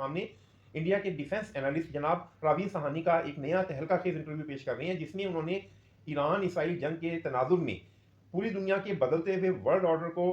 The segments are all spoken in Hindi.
सामने इंडिया के डिफेंस एनालिस्ट जनाब रावीन सहानी का एक नया तहलका खेज इंटरव्यू पेश कर रहे हैं, जिसमें उन्होंने ईरान इसराइल जंग के तनाजुर में पूरी दुनिया के बदलते हुए वर्ल्ड ऑर्डर को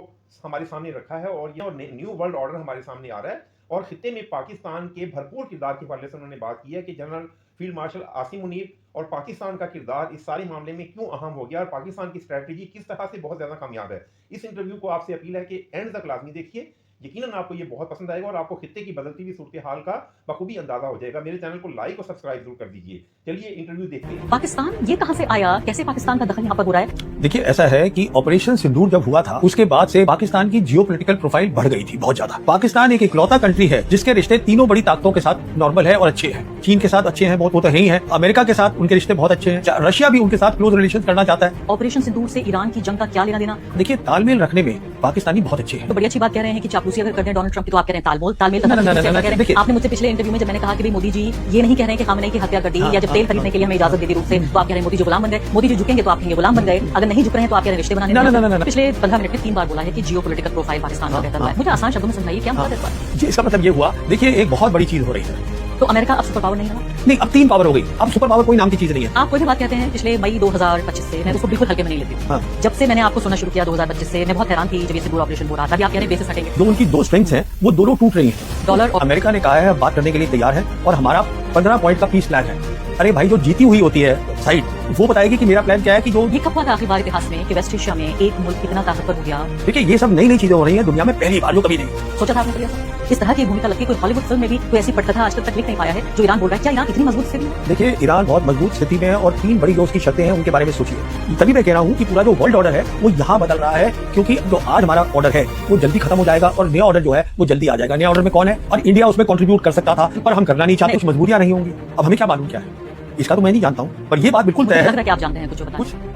हमारे सामने रखा है और यह न्यू वर्ल्ड ऑर्डर हमारे सामने आ रहा है। और खित्ते में पाकिस्तान के भरपूर किरदार के हवाले से उन्होंने बात की है कि general field marshal Asim Munir और पाकिस्तान का किरदार इस सारे मामले में क्यों अहम हो गया और पाकिस्तान की स्ट्रैटेजी किस तरह से बहुत ज़्यादा कामयाब है। इस इंटरव्यू को आपसे अपील है कि एंड तक लाजमी देखिए, यकीनन आपको ये बहुत पसंद आएगा और आपको खित्ते की बदलती हुई सूरत हाल का बखूबी अंदाजा हो जाएगा। मेरे चैनल को लाइक और सब्सक्राइब जरूर कर दीजिए। चलिए इंटरव्यू देखते हैं। पाकिस्तान ये कहां से आया, कैसे पाकिस्तान का दखल यहाँ पर हो रहा है? देखिए, ऐसा है कि ऑपरेशन सिंदूर जब हुआ था उसके बाद से पाकिस्तान की जियोपॉलिटिकल प्रोफाइल बढ़ गई थी बहुत ज्यादा। पाकिस्तान एक इकलौता कंट्री है जिसके रिश्ते तीनों बड़ी ताकतों के साथ नॉर्मल है और अच्छे हैं। चीन के साथ अच्छे हैं, बहुत वो तो है ही है। अमेरिका के साथ उनके रिश्ते बहुत अच्छे हैं। रशिया भी उनके साथ क्लोज रिलेशन करना चाहता है। ऑपरेशन सिंदूर से ईरान की जंग का क्या लेना देना? देखिए, तालमेल रखने में पाकिस्तानी बहुत अच्छे हैं। तो बड़ी अच्छी बात कह रहे हैं कि चापलूसी अगर करते हैं डोनाल्ड ट्रंप की, तो आप कह रहे हैं तालमेल देखिए, आपने मुझसे पिछले इंटरव्यू में जब मैंने कहा कि भाई मोदी जी ये नहीं कह रहे हैं कि खामनेई की हत्या कर दी या जब तेल खरीदने के लिए हमें इजाजत दे दी रूस से, तो आप कह रहे हैं मोदी जी गुलाम बन गए। मोदी जी झुकेंगे तो आप कहेंगे गुलाम बन गए, अगर नहीं झुक रहे हैं तो आप कह रहे हैं रिश्ते बनाने। पिछले 15 मिनट में 3 बार बोला है कि जियोपॉलिटिकल प्रोफाइल पाकिस्तान का बेहतर हुआ है। मुझे आसान शब्दों में समझाइए क्या मतलब है जी। इसका मतलब ये हुआ, देखिए, एक बहुत बड़ी चीज हो रही है। तो अमेरिका अब सुपर पावर नहीं रहा? नहीं, अब 3 पावर हो गई। अब सुपर पावर कोई नाम की चीज नहीं है। आप कोई भी बात कहते हैं पिछले मई 2025 से, मैं उसको बिल्कुल हल्के में नहीं लेती। जब से मैंने आपको सुनना शुरू किया 2025 से, मैं बहुत हैरान थी जब ये सिंदूर ऑपरेशन हो रहा था। अभी आप कह रहे हैं बेसिस हटेंगे। जो उनकी 2 स्ट्रेंथ्स हैं वो दोनों टूट रही हैं। डॉलर और अमेरिका ने कहा है बात करने के लिए तैयार है और हमारा 15 पॉइंट का पीस प्लान है। अरे भाई, जो जीती हुई होती है साइड वो बताएगी कि मेरा प्लान क्या है। कि जो ये कब हुआ था आखिरी बार इतिहास में कि वेस्ट एशिया में एक मुल्क इतना ताकतवर हो गया? देखिए, ये सब नई नई चीजें हो रही हैं दुनिया में, पहली बार, जो कभी नहीं सोचा था आपने कभी ऐसा? इस तरह की भूमिका लगती है कोई हॉलीवुड फिल्म में भी कोई ऐसी पटकथा आज तक लिख नहीं पाया है जो ईरान बोल रहा है। क्या ईरान इतनी मजबूत स्थिति है? देखिए, ईरान बहुत मजबूत स्थिति में है और 3 बड़ी जो उसकी शर्तें हैं उनके बारे में सोचिए। तभी मैं कह रहा हूँ कि पूरा जो वर्ल्ड ऑर्डर है वो यहाँ बदल रहा है, क्योंकि जो आज हमारा ऑर्डर है वो जल्दी खत्म हो जाएगा और नया ऑर्डर जो है वो जल्दी आ जाएगा। नया ऑर्डर में कौन है? और इंडिया उसमें कंट्रीब्यूट कर सकता था पर हम करना नहीं चाहते, कुछ मजबूरियां नहीं होंगी। अब हमें क्या मालूम क्या है इसका, तो मैं नहीं जानता हूँ, पर ये बात बिल्कुल तय है। लग रहा है कि आप जानते हैं कुछ बताएं।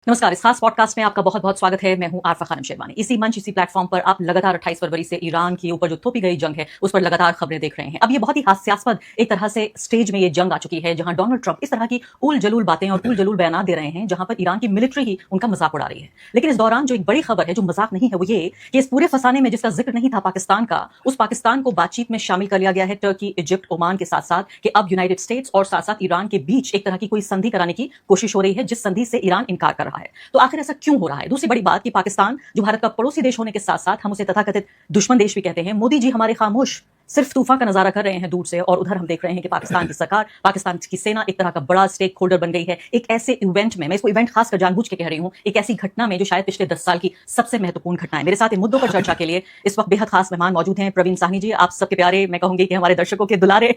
नमस्कार, इस खास पॉडकास्ट में आपका बहुत बहुत स्वागत है। मैं हूं आरफा खानम शेरवानी। इसी मंच, इसी प्लेटफॉर्म पर आप लगातार 28 फरवरी से ईरान के ऊपर जो थोपी गई जंग है उस पर लगातार खबरें देख रहे हैं। अब ये बहुत ही हास्यास्पद एक तरह से स्टेज में ये जंग आ चुकी है, जहां डोनाल्ड ट्रंप इस तरह की उल जलूल बातें और उल जलूल बयान दे रहे हैं, जहां पर ईरान की मिलिट्री ही उनका मजाक उड़ा रही है। लेकिन इस दौरान जो एक बड़ी खबर है, जो मजाक नहीं है, वो ये कि इस पूरे फसाने में जिसका जिक्र नहीं था पाकिस्तान का, उस पाकिस्तान को बातचीत में शामिल कर लिया गया है टर्की, इजिप्ट, ओमान के साथ साथ, कि अब यूनाइटेड स्टेट्स और साथ साथ ईरान के बीच एक तरह की कोई संधि कराने की कोशिश हो रही है, जिस संधि से ईरान इनकार कर रहा है। तो आखिर ऐसा क्यों हो रहा है? दूसरी बड़ी बात कि पाकिस्तान जो भारत का पड़ोसी देश होने के साथ साथ हम उसे तथाकथित दुश्मन देश भी कहते हैं। मोदी जी हमारे खामोश सिर्फ तूफान का नजारा कर रहे हैं दूर से, और उधर हम देख रहे हैं कि पाकिस्तान की सरकार, पाकिस्तान की सेना एक तरह का बड़ा स्टेक होल्डर बन गई है। एक ऐसे इवेंट में, मैं इसको इवेंट खासकर जानबूझ के कह रही हूं, एक ऐसी घटना में जो शायद पिछले 10 साल की सबसे महत्वपूर्ण घटना है। मेरे साथ इन मुद्दों पर चर्चा के लिए इस वक्त बेहद खास मेहमान मौजूद हैं। प्रवीण साहनी जी, आप सबके प्यारे, मैं कहूंगी कि हमारे दर्शकों के दुलारे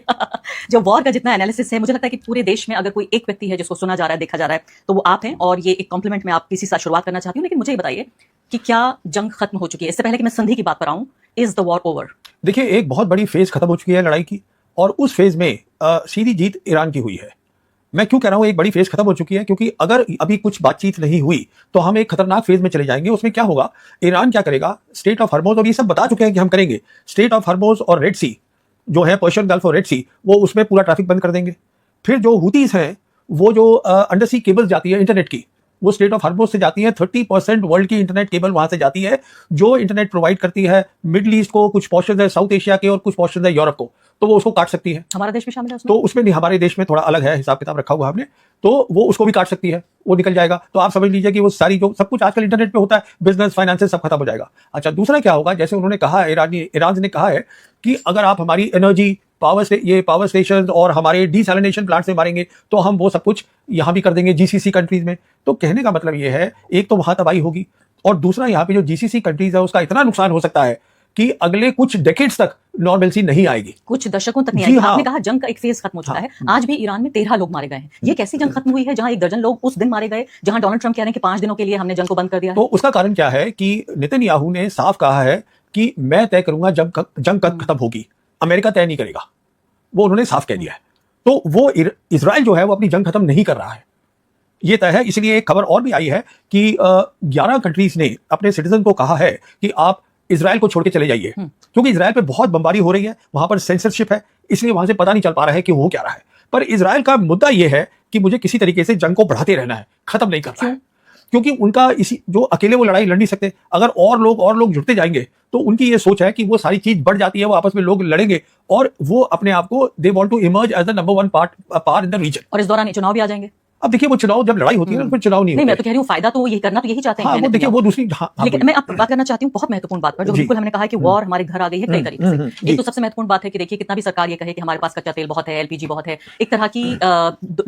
जो वॉर का जितना एनालिसिस है, मुझे लगता है कि पूरे देश में अगर कोई एक व्यक्ति है जिसको सुना जा रहा है, देखा जा रहा है, तो वो आप हैं। और ये एक कॉम्प्लीमेंट मैं आप किसी से शुरुआत करना चाहती हूँ। लेकिन मुझे ये बताइए कि क्या जंग खत्म हो चुकी है? इससे पहले कि मैं संधि की बात पर आऊं, इज द वॉर ओवर? देखिए, एक बहुत बड़ी फेज खत्म हो चुकी है लड़ाई की, और उस फेज में सीधी जीत ईरान की हुई है। मैं क्यों कह रहा हूं एक बड़ी फेज खत्म हो चुकी है? क्योंकि अगर अभी कुछ बातचीत नहीं हुई तो हम एक खतरनाक फेज में चले जाएंगे। उसमें क्या होगा, ईरान क्या करेगा, स्टेट ऑफ हर्मोज, और ये सब बता चुके हैं कि हम करेंगे, स्टेट ऑफ हर्मोज और रेड सी जो है, पर्शियन गल्फ और रेड सी, वो उसमें पूरा ट्रैफिक बंद कर देंगे। फिर जो हुतीज हैं, वो जो अंडर सी केबल्स जाती है इंटरनेट की, वो स्टेट ऑफ हर्मोज से जाती है। 30% वर्ल्ड की इंटरनेट केबल वहां से जाती है, जो इंटरनेट प्रोवाइड करती है मिडिल ईस्ट को, कुछ पोर्शंस है साउथ एशिया के और कुछ पोर्शंस है यूरोप को, तो वो उसको काट सकती है। हमारा देश भी शामिल है उसमें? तो उसमें नहीं, हमारे देश में थोड़ा अलग है, हिसाब किताब रखा हुआ हमने, तो वो उसको भी काट सकती है, वो निकल जाएगा। तो आप समझ लीजिए कि वो सारी जो सब कुछ आजकल इंटरनेट पे होता है, बिजनेस, फाइनेंस, सब खत्म हो जाएगा। अच्छा, दूसरा क्या होगा, जैसे उन्होंने कहा, ईरान ने कहा है कि अगर आप हमारी एनर्जी, पावर स्टेशन और हमारे डिसैलिनेशन प्लांट से मारेंगे तो हम वो सब कुछ यहाँ भी कर देंगे जीसीसी कंट्रीज में। तो कहने का मतलब ये है, एक तो वहां तबाही होगी, और दूसरा यहाँ पे जो जीसीसी कंट्रीज है उसका इतना नुकसान हो सकता है कि अगले कुछ डेकेड्स तक नॉर्मलसी नहीं आएगी, कुछ दशकों तक नहीं आएगी। आपने कहा जंग का एक फेज खत्म हो चुका है। आज भी ईरान में 13 लोग मारे गए हैं। ये कैसी जंग खत्म हुई है जहां 1 दर्जन लोग उस दिन मारे गए, जहां डोनाल्ड ट्रंप कह रहे हैं कि 5 दिनों के लिए हमने जंग को बंद कर दिया है? तो उसका कारण क्या है कि नेतन्याहू ने साफ कहा है कि मैं तय करूंगा जंग कब खत्म होगी, अमेरिका तय नहीं करेगा, वो उन्होंने साफ कह दिया है। तो वो इजराइल जो है वो अपनी जंग खत्म नहीं कर रहा है, ये तय है। इसलिए एक खबर और भी आई है कि 11 कंट्रीज ने अपने सिटीजन को कहा है कि आप इजराइल को छोड़ के चले जाइए, क्योंकि इजराइल पे बहुत बमबारी हो रही है, वहां पर सेंसरशिप है, इसलिए वहां से पता नहीं चल पा रहा है कि वो क्या रहा है। पर इजराइल का मुद्दा यह है कि मुझे किसी तरीके से जंग को बढ़ाते रहना है, खत्म नहीं करना है। क्योंकि उनका इसी जो अकेले वो लड़ाई लड़ नहीं सकते, अगर और लोग जुड़ते जाएंगे तो उनकी ये सोच है कि वो सारी चीज बढ़ जाती है, वो आपस में लोग लड़ेंगे और वो अपने आप को they want to emerge as the number 1 power in the region. और इस दौरान चुनाव भी आ जाएंगे। अब देखिए वो चुनाव जब लड़ाई होती है ना फिर चुनाव नहीं मैं होते। तो कह रही हूँ फायदा तो यही करना तो यही चाहते हैं। हाँ, वो देखिए वो दूसरी लेकिन मैं अब बात करना चाहती हूँ बहुत महत्वपूर्ण बात पर, जो बिल्कुल हमने कहा है कि वॉर हमारे घर आ गई है कई तरीके से। एक तो सबसे महत्वपूर्ण बात है कि देखिए कितना भी सरकार ये कहे कि हमारे पास कच्चा तेल बहुत है, एलपीजी बहुत है, एक तरह की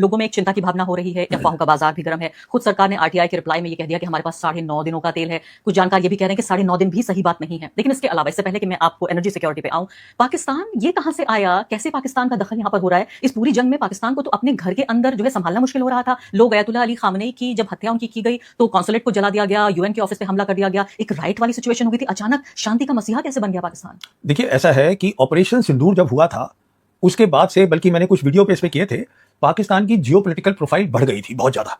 लोगों में एक चिंता की भावना हो रही है, अफवाहों का बाजार भी गर्म है। खुद सरकार ने आरटीआई के रिप्लाई में ये कह दिया कि हमारे पास 9.5 दिनों का तेल है। कुछ जानकार ये भी कह रहे हैं कि 9.5 दिन भी सही बात नहीं है। लेकिन इसके अलावा, इससे पहले कि मैं आपको एनर्जी सिक्योरिटी पे आऊं, पाकिस्तान ये कहां से आया, कैसे पाकिस्तान का दखल यहां पर हो रहा है? इस पूरी जंग में पाकिस्तान को तो अपने घर के अंदर जो है संभालना मुश्किल हो रहा था। लोग अयतुल्लाह अली खामनेई की जब हत्या उनकी की गई तो कॉन्सुलेट को जला दिया गया, यूएन के ऑफिस पे हमला कर दिया गया, एक राइट वाली सिचुएशन हो गई थी। अचानक शांति का मसीहा कैसे बन गया पाकिस्तान? देखिए ऐसा है कि ऑपरेशन सिंदूर जब हुआ था उसके बाद से, बल्कि मैंने कुछ वीडियो पे इस पे किए थे, पाकिस्तान की जियोपॉलिटिकल प्रोफाइल बढ़ गई थी बहुत ज्यादा।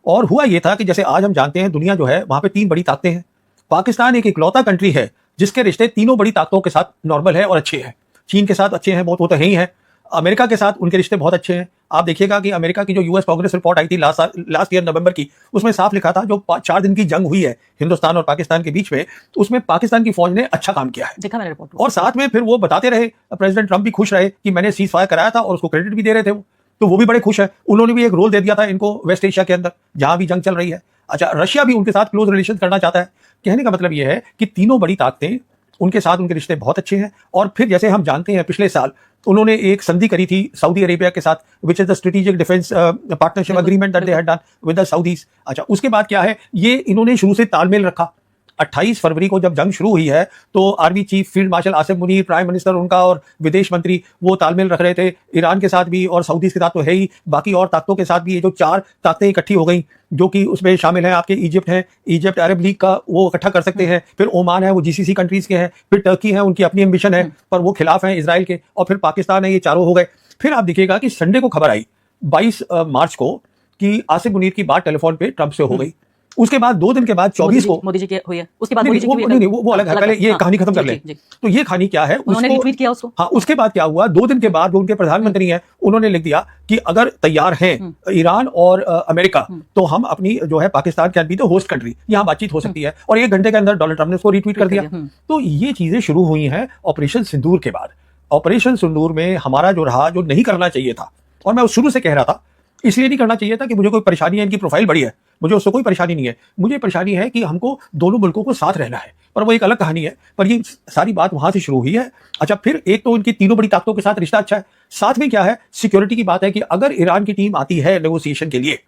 और हुआ ये था कि जैसे आज हम जानते हैं दुनिया जो है वहां पे 3 बड़ी ताकतें हैं। पाकिस्तान एक इकलौता कंट्री है जिसके रिश्ते तीनों बड़ी ताकतों के साथ नॉर्मल है और अच्छे हैं। चीन के साथ अच्छे हैं बहुत, वो तो है ही है। अमेरिका के साथ उनके रिश्ते बहुत अच्छे हैं। आप देखिएगा कि अमेरिका की जो यूएस कांग्रेस रिपोर्ट आई थी लास्ट ईयर नवंबर की, उसमें साफ लिखा था जो 4 दिन की जंग हुई है हिंदुस्तान और पाकिस्तान के बीच में, तो उसमें पाकिस्तान की फौज ने अच्छा काम किया है। देखा मैंने रिपोर्ट। और साथ में फिर वो बताते रहे, प्रेसिडेंट ट्रंप भी खुश रहे कि मैंने सीज फायर कराया था और उसको क्रेडिट भी दे रहे थे वो, तो वो भी बड़े खुश है। उन्होंने भी एक रोल दे दिया था इनको वेस्ट एशिया के अंदर जहां भी जंग चल रही है। अच्छा, रशिया भी उनके साथ क्लोज रिलेशन करना चाहता है। कहने का मतलब यह है कि तीनों बड़ी ताकतें उनके साथ उनके रिश्ते बहुत अच्छे हैं। और फिर जैसे हम जानते हैं पिछले साल उन्होंने एक संधि करी थी सऊदी अरेबिया के साथ, which is the strategic defence partnership agreement that they had done with the Saudis. अच्छा, उसके बाद क्या है, ये इन्होंने शुरू से तालमेल रखा। 28 फरवरी को जब जंग शुरू हुई है तो army chief field marshal Asif Munir, prime minister उनका और विदेश मंत्री वो तालमेल रख रहे थे ईरान के साथ भी और सऊदीज के साथ तो है ही, बाकी और ताकतों के साथ भी। ये जो 4 ताकतें इकट्ठी हो गई जो कि उसमें शामिल हैं आपके इजिप्ट है, इजिप्ट अरब लीग का वो इकट्ठा कर सकते हैं, फिर ओमान है वो जीसीसी कंट्रीज के हैं, फिर टर्की है उनकी अपनी एम्बिशन है पर वो खिलाफ हैं इजराइल के, और फिर पाकिस्तान है, ये चारों हो गए। फिर आप देखिएगा कि संडे को खबर आई 22 मार्च को कि आसिफ मुनीर की बात टेलीफोन पे ट्रंप से हो गई। उसके बाद 2 दिन के बाद 24 को मोदी जी की हुई है, उसके बाद नहीं, वो अलग है। पहले ये कहानी खत्म कर ले। तो ये कहानी क्या है, उन्होंने रिट्वीट किया उसको। हाँ, उसके बाद क्या हुआ, 2 दिन के बाद जो उनके प्रधानमंत्री हैं उन्होंने लिख दिया कि अगर तैयार हैं ईरान और अमेरिका तो हम अपनी जो है Pakistan can be the host country, यहाँ बातचीत हो सकती है। और 1 घंटे के अंदर डोनाल्ड ट्रंप ने उसको रिट्वीट कर दिया। तो ये चीजें शुरू हुई हैं ऑपरेशन सिंदूर के बाद। ऑपरेशन सिंदूर में हमारा जो रहा, जो नहीं करना चाहिए था, और मैं उस शुरू से कह रहा था, इसलिए नहीं करना चाहिए था कि मुझे कोई परेशानी है, इनकी प्रोफाइल बड़ी है, मुझे उससे कोई परेशानी नहीं है। मुझे परेशानी है कि हमको दोनों मुल्कों को साथ रहना है, पर वो एक अलग कहानी है। पर ये सारी बात वहां से शुरू हुई है। अच्छा, फिर एक तो उनकी तीनों बड़ी ताकतों के साथ रिश्ता अच्छा है, साथ में क्या है, सिक्योरिटी की बात है कि अगर ईरान की टीम आती है नेगोशिएशन के लिए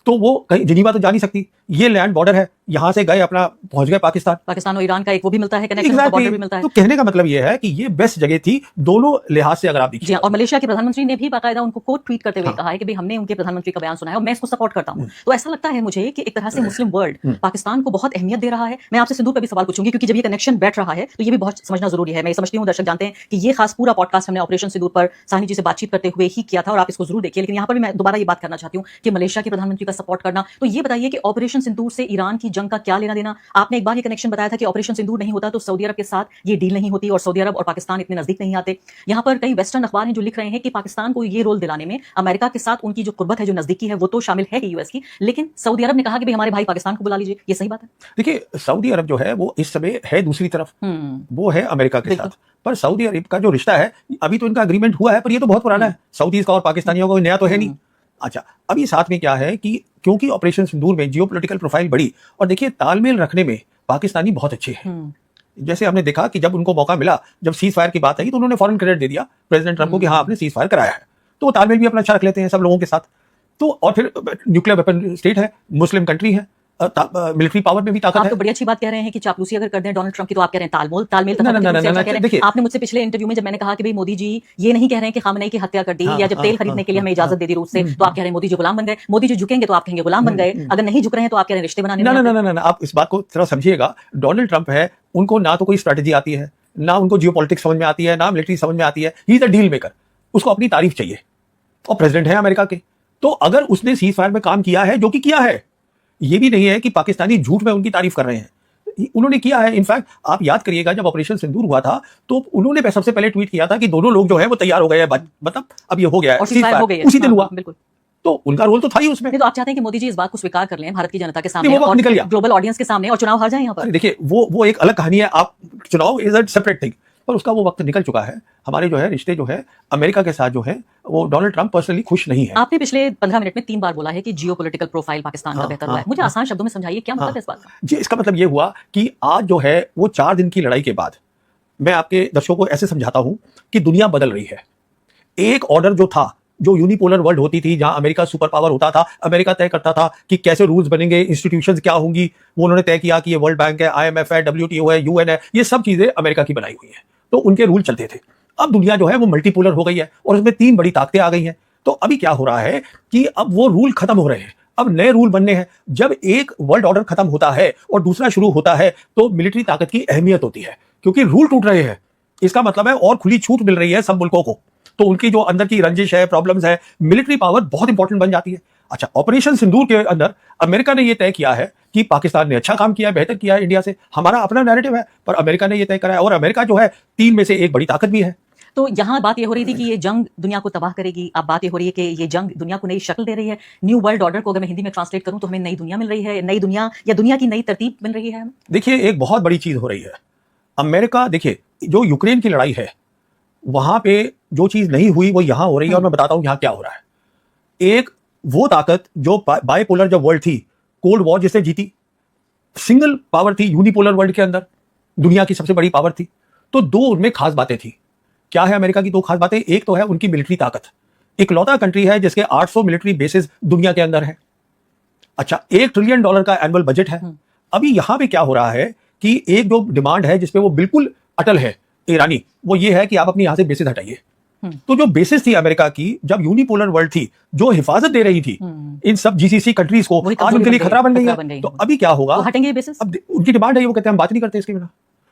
तो वो कहीं जिनीवा तो जा नहीं सकती, ये लैंड बॉर्डर है, यहां से गए अपना पहुंच गए पाकिस्तान और ईरान का एक वो भी मिलता है, कनेक्शन का बॉर्डर भी मिलता है। तो कहने का मतलब ये है कि ये बेस्ट जगह थी दोनों लिहाज से, अगर आप देखिए। और मलेशिया के प्रधानमंत्री ने भी बाकायदा उनको कोट ट्वीट करते हुए कहा है कि भाई हमने उनके प्रधानमंत्री का बयान सुना है और मैं इसको सपोर्ट करता हूं। तो ऐसा लगता है मुझे कि एक तरह से मुस्लिम वर्ल्ड पाकिस्तान को बहुत अहमियत दे रहा है। मैं आपसे सिंदूर पर भी सवाल पूछूंगी क्योंकि जब ये कनेक्शन बैठ रहा है तो ये भी बहुत समझना जरूरी है। मैं समझती हूँ दर्शक जानते हैं कि ये खास पूरा पॉडकास्ट हमने ऑपरेशन सिंदूर पर साहनी जी से बातचीत करते हुए ही किया था और आप इसको जरूर देखिए। लेकिन यहाँ पर भी मैं दोबारा ये बात करना चाहती हूँ कि मलेशिया के प्रधानमंत्री का सपोर्ट करना, तो ये बताइए कि ऑपरेशन सिंदूर से ईरान की जंग का क्या लेना देना? आपने एक बार ये कनेक्शन बताया था कि ऑपरेशन सिंदूर नहीं होता तो सऊदी अरब के साथ ये डील नहीं होती और सऊदी अरब और पाकिस्तान इतने नजदीक नहीं आते। यहाँ पर कई वेस्टर्न अखबार हैं जो लिख रहे हैं कि पाकिस्तान को ये रोल दिलाने में अमेरिका के साथ उनकी जो कुर्बत है, जो नजदीकी है, वो तो शामिल है यूएस की, लेकिन सऊदी अरब ने कहा कि भाई हमारे भाई पाकिस्तान को बुला लीजिए। ये सही बात है? देखिए, सऊदी अरब जो है वो इस समय है दूसरी तरफ, वो है अमेरिका के साथ। पर सऊदी अरब का जो रिश्ता है, अभी तो इनका अग्रीमेंट हुआ है पर ये तो बहुत पुराना है, सऊदीज का और पाकिस्तानियों का नया तो है नहीं। अच्छा, अभी साथ में क्या है कि क्योंकि ऑपरेशन सिंदूर में जियोपॉलिटिकल प्रोफाइल बढ़ी, और देखिए तालमेल रखने में पाकिस्तानी बहुत अच्छे हैं। जैसे हमने देखा कि जब उनको मौका मिला, जब सीज फायर की बात आई तो उन्होंने फॉरेन क्रेडिट दे दिया प्रेसिडेंट ट्रंप को कि हाँ आपने सीज फायर कराया है, तो वो तालमेल भी अपना अच्छा रख लेते हैं सब लोगों के साथ। तो और फिर न्यूक्लियर वेपन स्टेट है, मुस्लिम कंट्री है, मिलिट्री पावर में भी ताकत है। आप तो बड़ी अच्छी बात कह रहे हैं कि चापलूसी अगर कर दें डोनाल्ड ट्रंप की, तो आप कह रहे हैं तालमेल। देखिए, आपने मुझसे पिछले इंटरव्यू में जब मैंने कहा कि भाई मोदी जी ये नहीं कह रहे हैं कि खामनेई की हत्या कर दी या जब तेल खरीदने के लिए हमें इजाजत दे दी रूस से, तो आप कह रहे हैं मोदी जी गुलाम बन गए। मोदी जी झुकेंगे तो आप कहेंगे गुलाम बन गए, अगर नहीं झुक रहे हैं तो आप कह रहे हैं रिश्ते बनाने। ना, आप इस बात को थोड़ा समझिएगा। डोनाल्ड ट्रंप है, उनको ना तो कोई स्ट्रेटेजी आती है, ना उनको जियोपॉलिटिक्स समझ में आती है, ना मिलिट्री समझ में आती है। He is a deal maker, उसको अपनी तारीफ चाहिए, और प्रेसिडेंट है अमेरिका के। तो अगर उसने सीज फायर में काम किया है, जो कि किया है, ये भी नहीं है कि पाकिस्तानी झूठ में उनकी तारीफ कर रहे हैं, उन्होंने किया है। इनफैक्ट आप याद करिएगा जब ऑपरेशन सिंदूर हुआ था तो उन्होंने सबसे पहले ट्वीट किया था कि दोनों लोग जो है वो तैयार हो गए हैं, मतलब अब ये हो गया है, उसी दिन हुआ। बिल्कुल। तो उनका रोल तो था ही उसमें। नहीं तो आप चाहते हैं कि मोदी जी इस बात को स्वीकार कर लें भारत की जनता के सामने नहीं, वो वक्त और निकल गया। ग्लोबल ऑडियंस के सामने और चुनाव हार जाए यहाँ पर? अरे देखिए, वो एक अलग कहानी है। आप चुनाव इज अ सेपरेट थिंग, पर उसका वो वक्त निकल चुका है। हमारे जो है रिश्ते जो है अमेरिका के साथ जो है वो डोनाल्ड ट्रंप पर्सनली खुश नहीं है। आपने पिछले 15 मिनट में 3 बार बोला है कि जियोपॉलिटिकल प्रोफाइल पाकिस्तान का हाँ, बेहतर हुआ है। हाँ, मुझे हाँ। आसान शब्दों में समझाइए क्या मतलब है इस बात का? जी, इसका मतलब ये हुआ कि आज जो है वो 4 दिन की लड़ाई के बाद मैं आपके दर्शकों को ऐसे समझाता हूं कि दुनिया बदल रही है। एक ऑर्डर जो था, जो यूनिपोलर वर्ल्ड होती थी, जहां अमेरिका सुपर पावर होता था, अमेरिका तय करता था कि कैसे रूल्स बनेंगे, इंस्टीट्यूशंस क्या होंगी, वो उन्होंने तय किया कि ये वर्ल्ड बैंक है, IMF है, WTO है, UN है, ये सब चीजें अमेरिका की बनाई हुई है, तो उनके रूल चलते थे। अब दुनिया जो है वो मल्टीपोलर हो गई है और उसमें 3 बड़ी ताकतें आ गई हैं। तो अभी क्या हो रहा है कि अब वो रूल खत्म हो रहे हैं, अब नए रूल बनने हैं। जब एक वर्ल्ड ऑर्डर खत्म होता है और दूसरा शुरू होता है तो मिलिट्री ताकत की अहमियत होती है, क्योंकि रूल टूट रहे हैं। इसका मतलब है और खुली छूट मिल रही है सब मुल्कों को, तो उनकी जो अंदर की रंजिश है, प्रॉब्लम्स है, मिलिट्री पावर बहुत इंपॉर्टेंट बन जाती है। अच्छा, ऑपरेशन सिंदूर के अंदर अमेरिका ने यह तय किया है कि पाकिस्तान ने अच्छा काम किया है, बेहतर किया है इंडिया से, हमारा अपना नैरेटिव है, पर अमेरिका ने यह तय करा है और अमेरिका जो है 3 में से एक बड़ी ताकत भी है। तो यहाँ बात ये हो रही थी कि ये जंग दुनिया को तबाह करेगी, अब बात ये हो रही है कि ये जंग दुनिया को नई शक्ल दे रही है। न्यू वर्ल्ड ऑर्डर को अगर मैं हिंदी में ट्रांसलेट करूं तो हमें नई दुनिया मिल रही है, नई दुनिया या दुनिया की नई तरतीब मिल रही है हमें। देखिए, एक बहुत बड़ी चीज हो रही है। अमेरिका, देखिए जो यूक्रेन की लड़ाई है वहां पे जो चीज नहीं हुई वो यहां हो रही है, और मैं बताता हूं यहां क्या हो रहा है। एक वो ताकत जो बाइपोलर जब वर्ल्ड थी, कोल्ड वॉर जिसने जीती, सिंगल पावर थी यूनिपोलर वर्ल्ड के अंदर, दुनिया की सबसे बड़ी पावर थी, तो 2 उनमें खास बातें थी। क्या है अमेरिका की 2 खास बातें? एक तो है उनकी मिलिट्री ताकत, इकलौता कंट्री है जिसके 800 मिलिट्री बेसिस दुनिया के अंदर है। अच्छा, $1 ट्रिलियन का एनुअल बजट है। अभी यहां पे क्या हो रहा है कि एक जो डिमांड है जिसपे वो बिल्कुल अटल है ईरानी, वो ये है कि आप अपनी यहां से बेसिस हटाइए। तो जो बेसिस थी अमेरिका की, जब यूनिपोलर वर्ल्ड थी, जो हिफाजत दे रही थी इन सब GCC कंट्रीज को, आज उनके लिए खतरा बन गई है। तो अभी क्या होगा? वो हटेंगे बेसिस? अब उनकी डिमांड है, वो कहते हैं हम बात नहीं करते इसके बिना।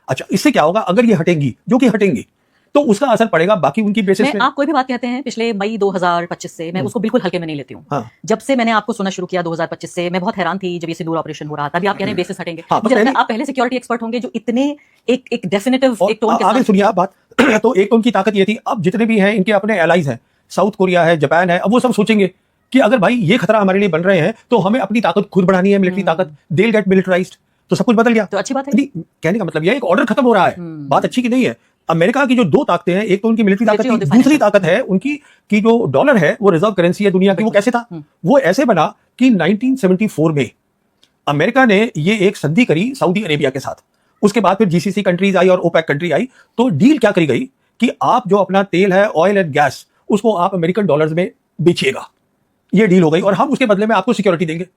अच्छा, इससे क्या होगा? अगर ये हटेंगी, जो कि हटेंगी, तो उसका असर पड़ेगा बाकी उनकी बेसिस में। आप कोई भी बात कहते हैं पिछले मई 2025 से, मैं उसको बिल्कुल हल्के में नहीं लेती हूँ। हाँ। जब से मैंने आपको सुना शुरू किया 2025 से, मैं बहुत हैरान थी जब ये सिंदूर ऑपरेशन हो रहा था। अभी आप कह रहे हैं बेसिस हटेंगे। हाँ, मुझे लगता है आप पहले सिक्योरिटी एक्सपर्ट होंगे जो इतने एक डेफिनेटिव एक टोन के आगे साथ। सुनिए आप बात। तो एक तो उनकी ताकत ये थी, अब जितने भी हैं इनके अपने एलाइज हैं, साउथ कोरिया है, जापान है, अब वो सब सोचेंगे कि अगर भाई ये खतरा हमारे लिए बन रहे हैं तो हमें अपनी ताकत खुद बढ़ानी है, मिलिट्री ताकत, दे विल गेट मिलिटराइज्ड। तो सब कुछ बदल गया। तो अच्छी बात है। नहीं, कहने का मतलब यह एक ऑर्डर खत्म हो रहा है। बात अच्छी की नहीं है। अमेरिका की जो 2 ताकतें हैं, एक तो उनकी मिलिट्री ताकत Military थी, और दूसरी ताकत है उनकी कि जो डॉलर है वो रिजर्व करेंसी है दुनिया की। वो कैसे था? वो ऐसे बना कि 1974 में अमेरिका ने ये एक संधि करी सऊदी अरेबिया के साथ। उसके बाद फिर GCC कंट्रीज आई और OPEC कंट्री आई। तो डील क्या करी गई कि आप जो अपना तेल है, ऑयल एंड गैस, उसको आप अमेरिकन डॉलर्स में बेचिएगा। ये डील हो गई और हम उसके बदले में आपको सिक्योरिटी देंगे।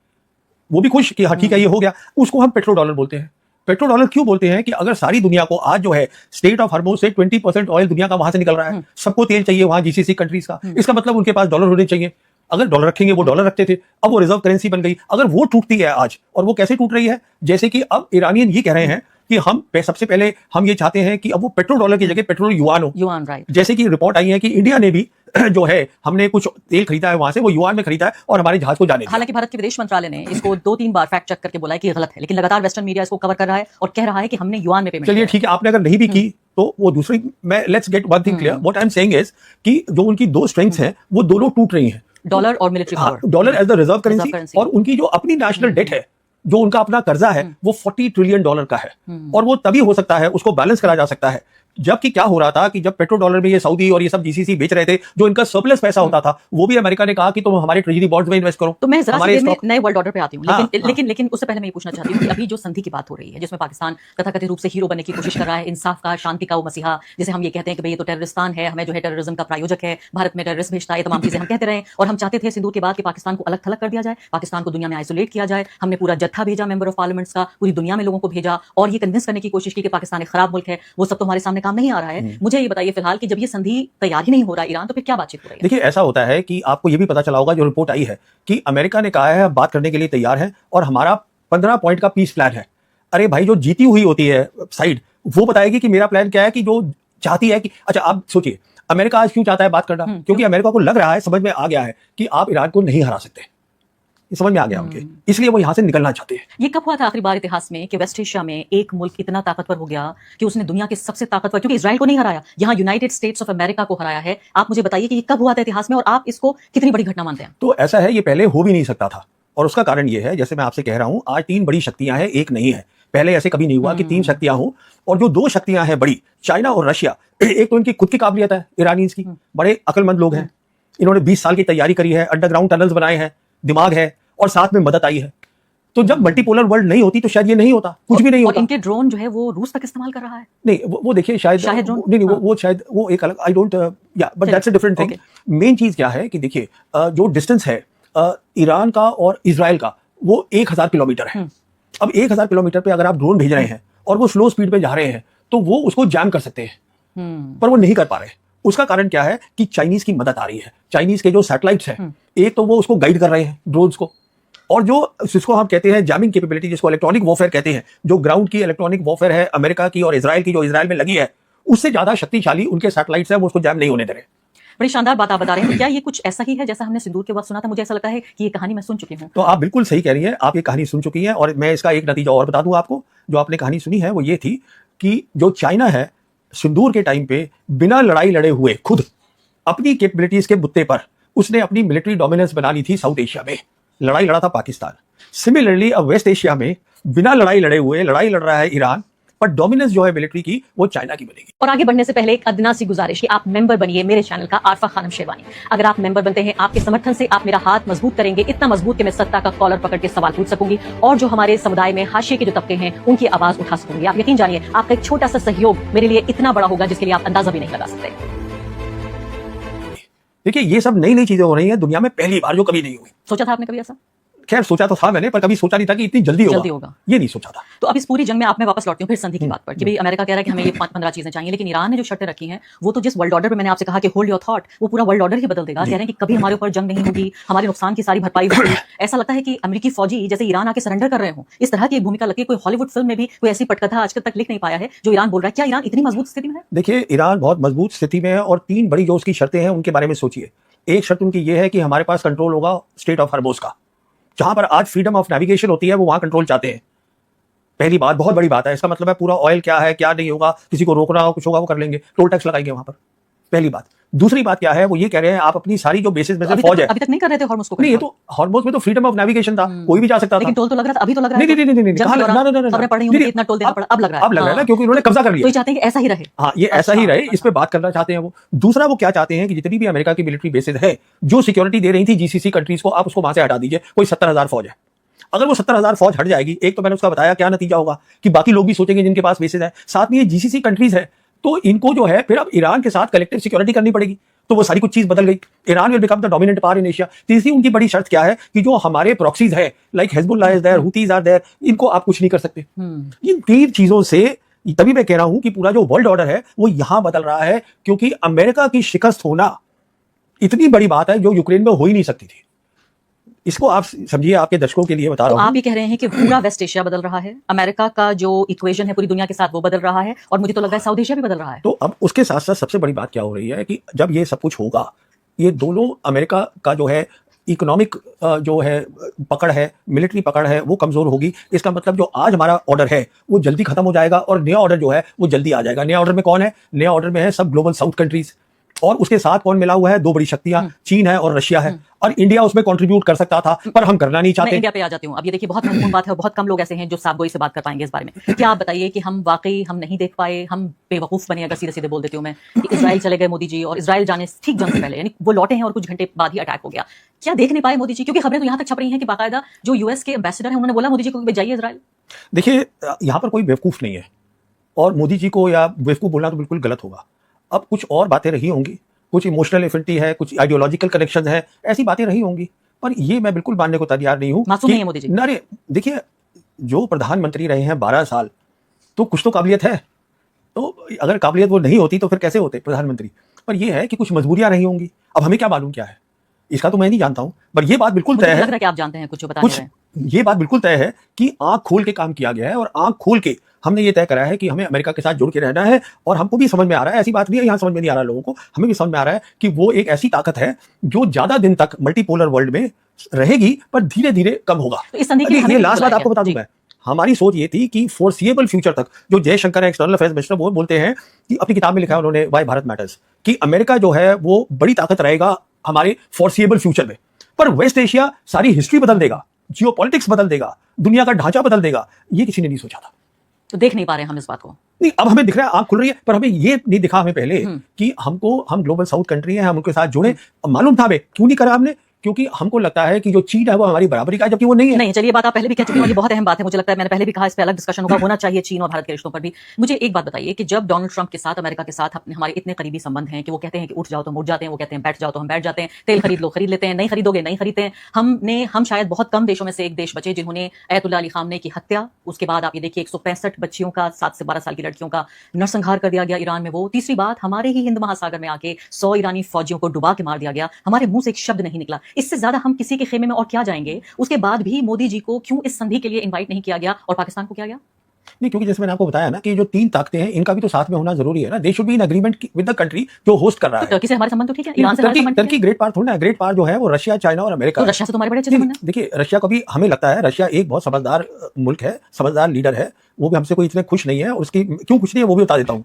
वो भी खुश कि हाँ ठीक है, ये हो गया। उसको हम पेट्रो डॉलर बोलते हैं। पेट्रो डॉलर क्यों बोलते हैं? कि अगर सारी दुनिया को आज जो है स्टेट ऑफ हॉर्मुज से 20% ऑयल दुनिया का वहां से निकल रहा है, सबको तेल चाहिए वहां GCC कंट्रीज का, इसका मतलब उनके पास डॉलर होने चाहिए। अगर डॉलर रखेंगे, वो डॉलर रखते थे, अब वो रिजर्व करेंसी बन गई। अगर वो टूटती है आज, और वो कैसे टूट रही है, जैसे कि अब ईरानियन ये कह रहे हैं कि हम सबसे पहले हम ये चाहते हैं कि अब वो पेट्रोल डॉलर की जगह पेट्रोल युआन हो। Yuan, right. जैसे कि रिपोर्ट आई है कि इंडिया ने भी जो है, हमने कुछ तेल खरीदा है वहां से, वो युआन में खरीदा है और हमारे जहाज को जाने दिया। हालांकि भारत के विदेश मंत्रालय ने इसको 2-3 बार फैक्ट चेक करके बोला है कि ये गलत है, लेकिन लगातार वेस्टर्न मीडिया इसको कवर कर रहा है और कह रहा है कि हमने युआन में पेमेंट। चलिए ठीक है, आपने अगर नहीं भी की तो वो दूसरी, मैं let's get one thing clear, what I am saying is कि जो उनकी 2 स्ट्रेंथ्स हैं वो दोनों टूट रही हैं। डॉलर और military power. Dollar as the reserve currency। Currency, और उनकी जो अपनी नेशनल डेट है, जो उनका अपना कर्जा है, वो $40 ट्रिलियन का है। और वो तभी हो सकता है, उसको बैलेंस करा जा सकता है। जबकि क्या हो रहा था कि जब पेट्रोल डॉलर में ये सऊदी और ये सब GCC बेच रहे थे, जो इनका सरप्लस पैसा होता था, वो भी अमेरिका ने कहा कि तुम हमारे ट्रेजरी बॉन्ड्स में इन्वेस्ट करो। तो मैं जरा हमारे सी देर में stock- नए वर्ल्ड ऑर्डर पे आती हूँ, हाँ, लेकिन हाँ। लेकिन लेकिन उससे पहले मैं ये पूछना चाहती हूँ कि अभी जो संधि की बात हो रही है, जिसमें पाकिस्तान तथाकथित रूप से हीरो बनने की कोशिश कर रहा है, इंसाफ का, शांति का वो मसीहा, जिसे हम ये कहते हैं कि भाई ये तो टेररिस्तान है, हमें जो है टेररिज्म का प्रायोजक है, भारत में टेररिस्ट भेजता है, ये तमाम चीजें हम कहते रहे और हम चाहते थे सिंदूर के बाद कि पाकिस्तान को अलग थलग कर दिया जाए, पाकिस्तान को दुनिया में आइसोलेट किया जाए। हमने पूरा जत्था भेजा मेंबर ऑफ पार्लियामेंट्स का, पूरी दुनिया में लोगों को भेजा और ये कन्विंस करने की कोशिश की कि पाकिस्तान एक खराब मुल्क है। वो सब तो हमारे सामने काम नहीं आ रहा है। मुझे ये बताइए फिलहाल कि जब ये संधि तैयार ही नहीं हो रहा ईरान, तो फिर क्या बातचीत हो रही है? देखिए, ऐसा होता है कि आपको ये भी पता चला होगा, जो रिपोर्ट आई है कि अमेरिका ने कहा है बात करने के लिए तैयार है और हमारा 15 पॉइंट का पीस प्लान है। अरे भाई, जो जीती हुई होती है साइड, वो बताएगी कि मेरा प्लान क्या है, कि जो चाहती है कि, अच्छा आप सोचिए अमेरिका आज क्यों चाहता है बात करना? क्योंकि अमेरिका को लग रहा है, समझ में आ गया है कि आप ईरान को नहीं हरा सकते। ये समझ में आ गया उनके, इसलिए वो यहाँ से निकलना चाहते हैं। ये कब हुआ था आखिरी बार इतिहास में कि वेस्ट एशिया में एक मुल्क इतना ताकतवर हो गया कि उसने दुनिया के सबसे ताकतवर, क्योंकि इजराइल को नहीं हराया, यहाँ यूनाइटेड स्टेट्स ऑफ अमेरिका को हराया है। आप मुझे बताइए कि ये कब हुआ था इतिहास में और आप इसको कितनी बड़ी घटना मानते हैं? तो ऐसा है, ये पहले हो भी नहीं सकता था, और उसका कारण ये है, जैसे मैं आपसे कह रहा हूं, आज 3 बड़ी शक्तियां हैं, एक नहीं है। पहले ऐसे कभी नहीं हुआ कि 3 शक्तियां हो, और जो 2 शक्तियां हैं बड़ी, चाइना और रशिया, एक तो इनकी खुद की काबिलियत है, ईरानीज की, बड़े अकलमंद लोग हैं, इन्होंने 20 साल की तैयारी करी है, अंडरग्राउंड टनल्स बनाए हैं, दिमाग है, और साथ में मदद आई है। तो जब मल्टीपोलर वर्ल्ड नहीं होती तो शायद ये नहीं होता, कुछ भी नहीं होता। इनके ड्रोन जो है वो रूस तक इस्तेमाल कर रहा है। नहीं, वो देखिए, शायद नहीं, वो शायद वो एक अलग, आई डोंट, या but that's a different thing. Main चीज क्या है कि देखिए, जो डिस्टेंस है ईरान का और इजराइल का, वो 1000 किलोमीटर है। अब 1000 किलोमीटर पे अगर आप ड्रोन भेज रहे हैं और वो स्लो स्पीड पे जा रहे हैं, तो वो उसको जैम कर सकते हैं, पर वो नहीं कर पा रहे। उसका कारण क्या है कि चाइनीज की मदद आ रही है। चाइनीज के जो सैटेलाइट्स हैं, एक तो वो उसको गाइड कर रहे हैं ड्रोन्स को, और जो जिसको हम कहते हैं जैमिंग कैपेबिलिटी, जिसको इलेक्ट्रॉनिक वॉरफेयर कहते हैं, जो ग्राउंड की इलेक्ट्रॉनिक वॉरफेयर है अमेरिका की और इजराइल की, जो इजराइल में लगी है, उससे ज्यादा शक्तिशाली उनके सैटेलाइट्स हैं, वो उसको जैम नहीं होने दे रहे। बड़ी शानदार बात आप बता रहे हैं। क्या ये कुछ ऐसा ही है जैसा हमने सिंदूर के वक्त सुना था? मुझे ऐसा लगता है कि ये कहानी मैं सुन चुकी हूँ। तो आप बिल्कुल सही कह रही हैं, आप ये कहानी सुन चुकी हैं, और मैं इसका एक नतीजा और बता दूं आपको। जो आपने कहानी सुनी है वो ये थी कि जो चाइना है, सिंदूर के टाइम पे बिना लड़ाई लड़े हुए खुद अपनी कैपेबिलिटीज के बुत्ते पर उसने अपनी मिलिट्री डोमिनेंस बना ली थी साउथ एशिया में। लड़ाई लड़ा था पाकिस्तान। सिमिलरली अब वेस्ट एशिया में बिना लड़ाई लड़े हुए लड़ाई लड़ रहा है ईरान, पर डोमिनेंस जो है मिलिट्री की, वो चाइना की बनेगी। और आगे बढ़ने से पहले एक अदना सी गुजारिश कि आप मेंबर बनिए मेरे चैनल का, आरफा खानम शेरवानी। अगर आप मेंबर बनते हैं, आपके समर्थन से आप मेरा हाथ मजबूत करेंगे, इतना मजबूत कि मैं सत्ता का कॉलर पकड़ के सवाल पूछ सकूंगी, और जो हमारे समुदाय में हाशिए के जो तबके हैं उनकी आवाज उठा सकूंगी। आप यकीन जानिए, आपका एक छोटा सा सहयोग मेरे लिए इतना बड़ा होगा जिसके लिए आप अंदाजा भी नहीं लगा सकते। देखिए, ये सब नई नई चीजें हो रही हैं दुनिया में, पहली बार, जो कभी नहीं हुई। सोचा था आपने कभी ऐसा? खैर, सोचा तो था मैंने, पर कभी सोचा नहीं था कि इतनी जल्दी होगा। ये नहीं सोचा था। तो अब इस पूरी जंग में आप, मैं वापस लौटती हूँ फिर संधि की बात पर कि भाई अमेरिका कह रहा है कि हमें ये 15 चीजें चाहिए, लेकिन ईरान ने जो शर्तें रखी हैं वो तो जिस वर्ल्ड ऑर्डर पे मैंने आपसे कहा कि होल्ड योर थॉट, वो पूरा वर्ल्ड ऑर्डर ही बदल देगा। कह रहे हैं कि कभी हमारे ऊपर जंग नहीं होगी, हमारे नुकसान की सारी भरपाई होगी। ऐसा लगता है कि अमेरिकी फौजी जैसे ईरान आके सरेंडर कर रहे हो, इस तरह की एक भूमिका लगी। कोई हॉलीवुड फिल्म में भी कोई ऐसी पटकथा आज तक लिख नहीं पाया है जो ईरान बोल रहा है। क्या ईरान इतनी मजबूत स्थिति में है? देखिए, ईरान बहुत मजबूत स्थिति में है, और 3 बड़ी जो उसकी शर्तें हैं उनके बारे में सोचिए। एक शर्त उनकी ये है कि हमारे पास कंट्रोल होगा स्टेट ऑफ हॉर्मुज़ का, जहां पर आज फ्रीडम ऑफ नेविगेशन होती है, वो वहां कंट्रोल चाहते हैं। पहली बात, बहुत बड़ी बात है। इसका मतलब है पूरा ऑयल क्या है, क्या नहीं होगा, किसी को रोकना हो, कुछ होगा वो कर लेंगे, टोल टैक्स लगाएंगे वहां पर। पहली बात। दूसरी बात क्या है, वो ये कह रहे हैं आप अपनी सारी जो बेसिस में से फौज है, अभी तक नहीं कर रहे थे हॉर्मुज़ को। नहीं, ये तो हॉर्मुज़ में तो फ्रीडम ऑफ नेविगेशन था, कोई भी जा सकता था। लेकिन टोल तो लग रहा था, अभी तो लग रहा है। नहीं, खबरें पढ़ रही हूं कि इतना टोल देना पड़ा, अब लग रहा है। अब लग रहा है ना, क्योंकि उन्होंने कब्जा कर लिया। तो ये चाहते हैं कि ऐसा ही रहे। हाँ, ये ऐसा ही रहे, इस पे बात करना चाहते हैं वो। दूसरा, वो क्या चाहते हैं कि जितनी भी अमेरिका की मिलिट्री बेसिस है, जो सिक्योरिटी दे रही थी जीसीसी कंट्रीज को, आप उसको वहां से हटा दीजिए। कोई 70,000 फौज है। अगर वो 70,000 फौज हट जाएगी, एक तो मैंने उसका बताया क्या नतीजा होगा कि बाकी लोग भी सोचेंगे जिनके पास बेसिस है, साथ में ये जीसीसी कंट्रीज है, तो इनको जो है फिर अब ईरान के साथ कलेक्टिव सिक्योरिटी करनी पड़ेगी। तो वो सारी कुछ चीज बदल गई। Iran will become the dominant power in Asia. तीसरी उनकी बड़ी शर्त क्या है कि जो हमारे प्रॉक्सीज है, like Hezbollah is there, Houthis are there, इनको आप कुछ नहीं कर सकते। इन 3 चीजों से, तभी मैं कह रहा हूं कि पूरा जो वर्ल्ड ऑर्डर है वो यहां बदल रहा है, क्योंकि अमेरिका की शिकस्त होना इतनी बड़ी बात है जो यूक्रेन में हो ही नहीं सकती थी। इसको आप समझिए, आपके दर्शकों के लिए बता रहा हूं। आप ये कह रहे हैं कि पूरा वेस्ट एशिया बदल रहा है, अमेरिका का जो इक्वेशन है पूरी दुनिया के साथ वो बदल रहा है, और मुझे तो लग रहा है साउथ एशिया भी बदल रहा है। तो अब उसके साथ साथ सबसे बड़ी बात क्या हो रही है कि जब ये सब कुछ होगा, ये दोनों, अमेरिका का जो है इकोनॉमिक जो है पकड़ है, मिलिट्री पकड़ है, वो कमजोर होगी। इसका मतलब जो आज हमारा ऑर्डर है वो जल्दी खत्म हो जाएगा, और नया ऑर्डर जो है वो जल्दी आ जाएगा। नया ऑर्डर में कौन है? नया ऑर्डर में है सब ग्लोबल साउथ कंट्रीज, और उसके साथ कौन मिला हुआ है? 2 बड़ी शक्तियां, चीन है और रशिया है। और इंडिया उसमें कंट्रीब्यूट कर सकता था, पर हम करना नहीं चाहते। मैं इंडिया पे आ जाती हूँ। अब ये देखिए, बहुत महत्वपूर्ण बात है, और बहुत कम लोग ऐसे हैं जो साफ गोई से बात कर पाएंगे इस बारे में। क्या आप बताइए कि हम वाकई हम नहीं देख पाए, हम बेवकूफ बने, अगर सीधे सीधे बोल देती हूँ मैं, कि इजराइल चले गए मोदी जी, और इजराइल जाने ठीक जंग से पहले, यानी वो लौटे हैं और कुछ घंटे बाद ही अटैक हो गया। क्या देख नहीं पाए मोदी जी? क्योंकि खबरें तो यहाँ तक छप रही हैं कि बाकायदा जो यूएस के एम्बेसडर है उन्होंने बोला मोदी जी को जाइए इजराइल। देखिए, यहाँ पर कोई बेवकूफ नहीं है, और मोदी जी को या बेवकूफ बोलना तो बिल्कुल गलत होगा। अब कुछ और बातें रही होंगी, कुछ इमोशनल एफिनिटी है, कुछ आइडियोलॉजिकल कनेक्शन है, ऐसी बातें रही होंगी, पर ये मैं बिल्कुल मानने को तैयार नहीं हूं। मासूम नहीं है मोदी जी। अरे देखिए, जो प्रधानमंत्री रहे हैं 12 साल, तो कुछ तो काबिलियत है। तो अगर काबिलियत वो नहीं होती तो फिर कैसे होते प्रधानमंत्री? पर यह है कि कुछ मजबूरियां रही होंगी। अब हमें क्या मालूम क्या है, इसका तो मैं नहीं जानता हूं, पर यह बात बिल्कुल तय है। लग रहा है कि आप जानते हैं कुछ बता रहे हैं। ये बात बिल्कुल तय है कि आंख खोल के काम किया गया है, और आंख खोल के हमने ये तय करा है कि हमें अमेरिका के साथ जुड़ के रहना है। और हमको भी समझ में आ रहा है, ऐसी बात नहीं है यहाँ समझ में नहीं आ रहा लोगों को, हमें भी समझ में आ रहा है कि वो एक ऐसी ताकत है जो ज्यादा दिन तक मल्टीपोलर वर्ल्ड में रहेगी पर धीरे धीरे कम होगा। तो इस संधि के लिए ये हमें लास्ट बात बुलाया आपको बता दूं जी। मैं, हमारी सोच ये थी कि फोर्सिएबल फ्यूचर तक, जो जयशंकर एक्सटर्नल अफेयर्स मिनिस्टर वो बोलते हैं कि अपनी किताब में लिखा है उन्होंने व्हाई भारत मैटर्स, कि अमेरिका जो है वो बड़ी ताकत रहेगा हमारे फोर्सिएबल फ्यूचर में, पर वेस्ट एशिया सारी हिस्ट्री बदल देगा, जियोपॉलिटिक्स बदल देगा, दुनिया का ढांचा बदल देगा, ये किसी ने नहीं सोचा था। तो देख नहीं पा रहे हम इस बात को। नहीं, अब हमें दिख रहा है, आंख खुल रही है, पर हमें ये नहीं दिखा हमें पहले कि हम ग्लोबल साउथ कंट्री है, हम उनके साथ जुड़े। मालूम था हमें, क्यों नहीं करा हमने? क्योंकि हमको लगता है कि जो चीन है वो हमारी बराबरी का है, जबकि वो नहीं है। नहीं, चलिए बात आप पहले भी कह चुके हैं और ये बहुत अहम बात है। मुझे लगता है मैंने पहले भी कहा, इस पे अलग डिस्कशन होना चाहिए चीन और भारत के रिश्तों पर भी। मुझे एक बात बताइए कि जब डोनाल्ड ट्रंप के साथ, अमेरिका के साथ हमारे इतने करीबी संबंध हैं कि वो कहते हैं कि उठ जाओ तो हम उठ जाते हैं, वो कहते हैं बैठ जाओ तो हम बैठ जाते हैं, तेल खरीद लो खरीद लेते हैं, नहीं खरीदोगे नहीं खरीदते हैं। हम शायद बहुत कम देशों में से एक देश बचे जिन्होंने अयतुल्ला अली खामने की हत्या, उसके बाद आप ये देखिए 165 बच्चियों का, 7 से 12 साल की लड़कियों का नरसंहार कर दिया गया ईरान में। वो तीसरी बात, हमारे ही हिंद महासागर में आके 100 ईरानी फौजियों को डुबा के मार दिया गया, हमारे मुंह से एक शब्द नहीं निकला। इससे ज्यादा हम किसी के खेमे में और क्या जाएंगे? उसके बाद भी मोदी जी को क्यों इस संधि के लिए इनवाइट नहीं किया गया और पाकिस्तान को किया गया? नहीं, क्योंकि जैसे मैंने आपको बताया ना कि जो 3 ताकतें हैं इनका भी तो साथ में होना जरूरी है ना। They should be in agreement with the country जो होस्ट कर रहा है। टर्की से हमारे संबंध तो ठीक है, ईरान से हमारे संबंध ठीक है। टर्की ग्रेट पावर थोड़ा ना, ग्रेट पावर जो है वो रशिया, चाइना और अमेरिका तो है। रशिया से तुम्हारे बड़े अच्छे संबंध हैं। देखिए, रशिया को भी हमें लगता है, रशिया एक बहुत समझदार मुल्क है, समझदार लीडर है, वो भी हमसे कोई इतने खुश नहीं है, और उसकी क्यों खुश नहीं है वो भी बता देता हूँ।